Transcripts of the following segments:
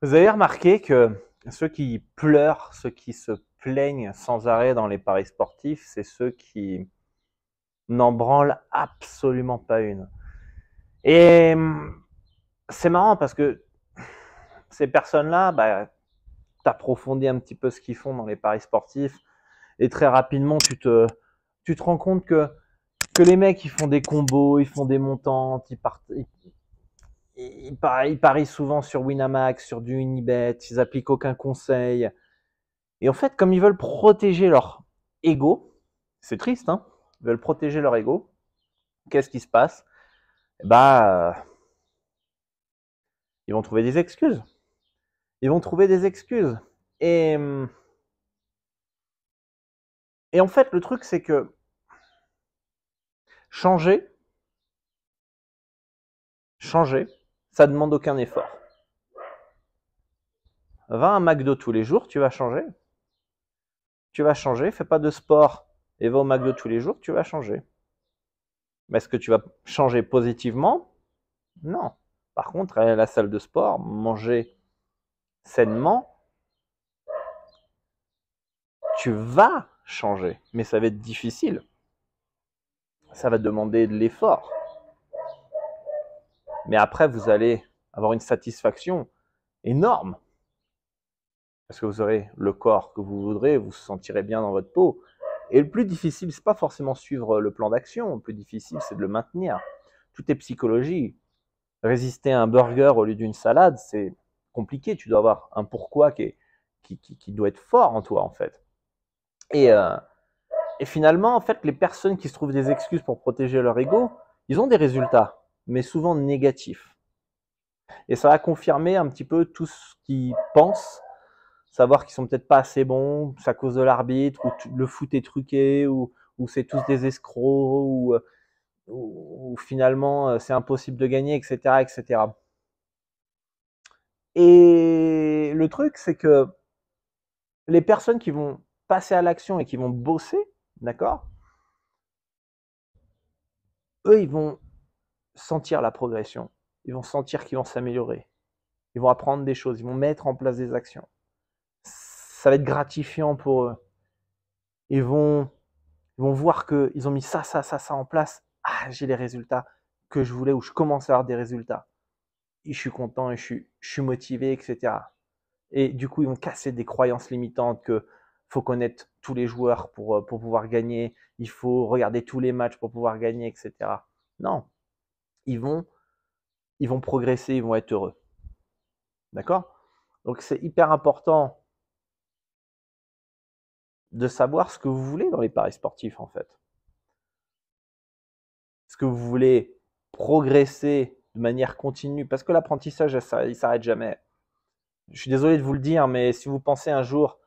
Vous avez remarqué que ceux qui pleurent, ceux qui se plaignent sans arrêt dans les paris sportifs, c'est ceux qui n'en branlent absolument pas une. Et c'est marrant parce que ces personnes-là, t'approfondis un petit peu ce qu'ils font dans les paris sportifs et très rapidement tu te rends compte que les mecs ils font des combos, ils font des montantes, ils parient souvent sur Winamax, sur du Unibet, ils appliquent aucun conseil. Et en fait, comme ils veulent protéger leur ego, c'est triste, hein, ils veulent protéger leur ego, qu'est-ce qui se passe? Ils vont trouver des excuses. Ils vont trouver des excuses. Et, et en fait, le truc, c'est que changer, changer, ça demande aucun effort. Va à un McDo tous les jours, tu vas changer. Tu vas changer, fais pas de sport et va au McDo tous les jours, tu vas changer. Mais est-ce que tu vas changer positivement? Non. Par contre, aller à la salle de sport, manger sainement, tu vas changer. Mais ça va être difficile. Ça va demander de l'effort. Mais après, vous allez avoir une satisfaction énorme. Parce que vous aurez le corps que vous voudrez, vous vous sentirez bien dans votre peau. Et le plus difficile, c'est pas forcément suivre le plan d'action. Le plus difficile, c'est de le maintenir. Tout est psychologie. Résister à un burger au lieu d'une salade, c'est compliqué. Tu dois avoir un pourquoi qui doit être fort en toi, en fait. Et, euh, et finalement, en fait, les personnes qui se trouvent des excuses pour protéger leur ego, ils ont des résultats, mais souvent négatifs. Et ça va confirmer un petit peu tout ce qu'ils pensent, savoir qu'ils sont peut-être pas assez bons, c'est à cause de l'arbitre, ou le foot est truqué, ou c'est tous des escrocs, ou finalement c'est impossible de gagner, etc., etc. Et le truc, c'est que les personnes qui vont passer à l'action et qui vont bosser, d'accord, eux, ils vont sentir la progression. Ils vont sentir qu'ils vont s'améliorer. Ils vont apprendre des choses. Ils vont mettre en place des actions. Ça va être gratifiant pour eux. Ils vont, ils vont voir qu'ils ont mis ça en place. Ah, j'ai les résultats que je voulais ou je commence à avoir des résultats. Et je suis content et je suis motivé, etc. Et du coup, ils vont casser des croyances limitantes que faut connaître tous les joueurs pour pouvoir gagner. Il faut regarder tous les matchs pour pouvoir gagner, etc. Non, ils vont, ils vont progresser, ils vont être heureux. D'accord? Donc c'est hyper important de savoir ce que vous voulez dans les paris sportifs en fait. Est-ce que vous voulez progresser de manière continue? Parce que l'apprentissage, il s'arrête jamais. Je suis désolé de vous le dire, mais si vous pensez un jour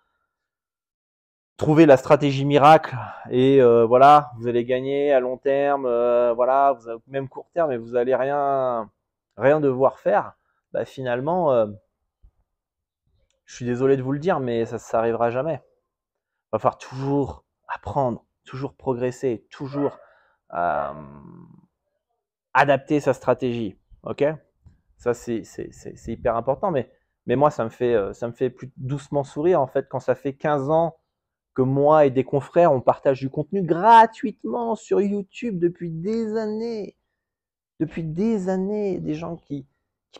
trouver la stratégie miracle et voilà, vous allez gagner à long terme, voilà, vous avez, même court terme, et vous allez rien devoir faire, bah finalement, je suis désolé de vous le dire, mais ça arrivera jamais. Il va falloir toujours apprendre, toujours progresser, toujours euh, adapter sa stratégie. Ok? Ça, c'est hyper important. Mais moi, ça me fait plus doucement sourire, en fait, quand ça fait 15 ans que moi et des confrères, on partage du contenu gratuitement sur YouTube depuis des années. Depuis des années, des gens qui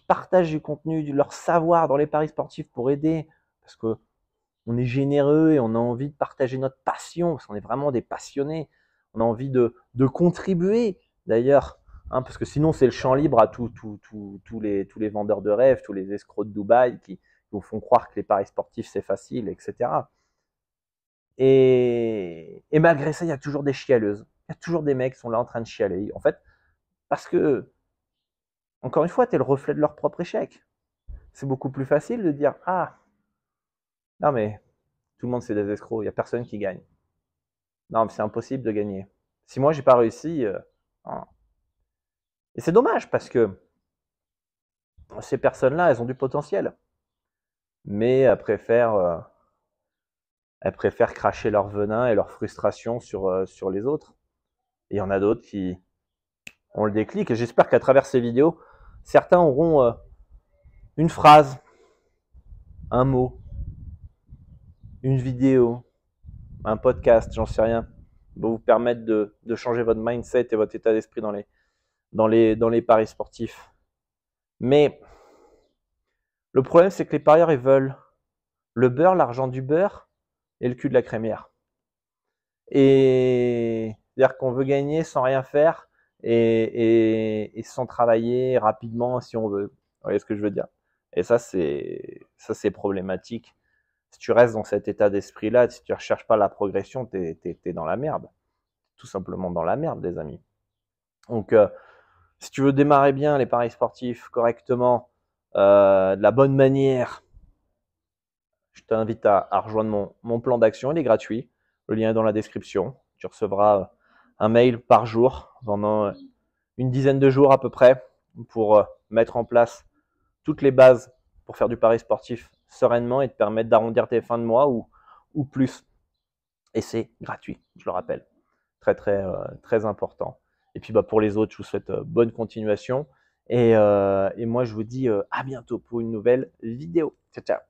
partagent du contenu, leur savoir dans les paris sportifs pour aider. Parce que on est généreux et on a envie de partager notre passion, parce qu'on est vraiment des passionnés. On a envie de contribuer, d'ailleurs, hein, parce que sinon c'est le champ libre à tous les vendeurs de rêves, tous les escrocs de Dubaï qui vous font croire que les paris sportifs c'est facile, etc. Et malgré ça, il y a toujours des chialeuses. Il y a toujours des mecs qui sont là en train de chialer. En fait, parce que, encore une fois, tu es le reflet de leur propre échec. C'est beaucoup plus facile de dire, ah, non mais tout le monde c'est des escrocs, il n'y a personne qui gagne. Non, mais c'est impossible de gagner. Si moi j'ai pas réussi, non. Et c'est dommage parce que ces personnes-là, elles ont du potentiel, mais elles préfèrent cracher leur venin et leur frustration sur les autres. Et il y en a d'autres qui ont le déclic. Et j'espère qu'à travers ces vidéos, certains auront une phrase, un mot, une vidéo, un podcast, j'en sais rien, va vous permettre de changer votre mindset et votre état d'esprit dans les paris sportifs. Mais le problème, c'est que les parieurs, ils veulent le beurre, l'argent du beurre et le cul de la crémière. Et c'est-à-dire qu'on veut gagner sans rien faire et sans travailler rapidement si on veut. Vous voyez ce que je veux dire? Et ça, c'est problématique. Si tu restes dans cet état d'esprit-là, si tu ne recherches pas la progression, tu es dans la merde. Tout simplement dans la merde, les amis. Donc, si tu veux démarrer bien les paris sportifs correctement, de la bonne manière, je t'invite à rejoindre mon plan d'action. Il est gratuit. Le lien est dans la description. Tu recevras un mail par jour pendant une dizaine de jours à peu près pour mettre en place toutes les bases pour faire du pari sportif sereinement et te permettre d'arrondir tes fins de mois ou plus. Et c'est gratuit, je le rappelle. Très, très, très important. Et puis pour les autres, je vous souhaite bonne continuation. Et moi, je vous dis à bientôt pour une nouvelle vidéo. Ciao, ciao.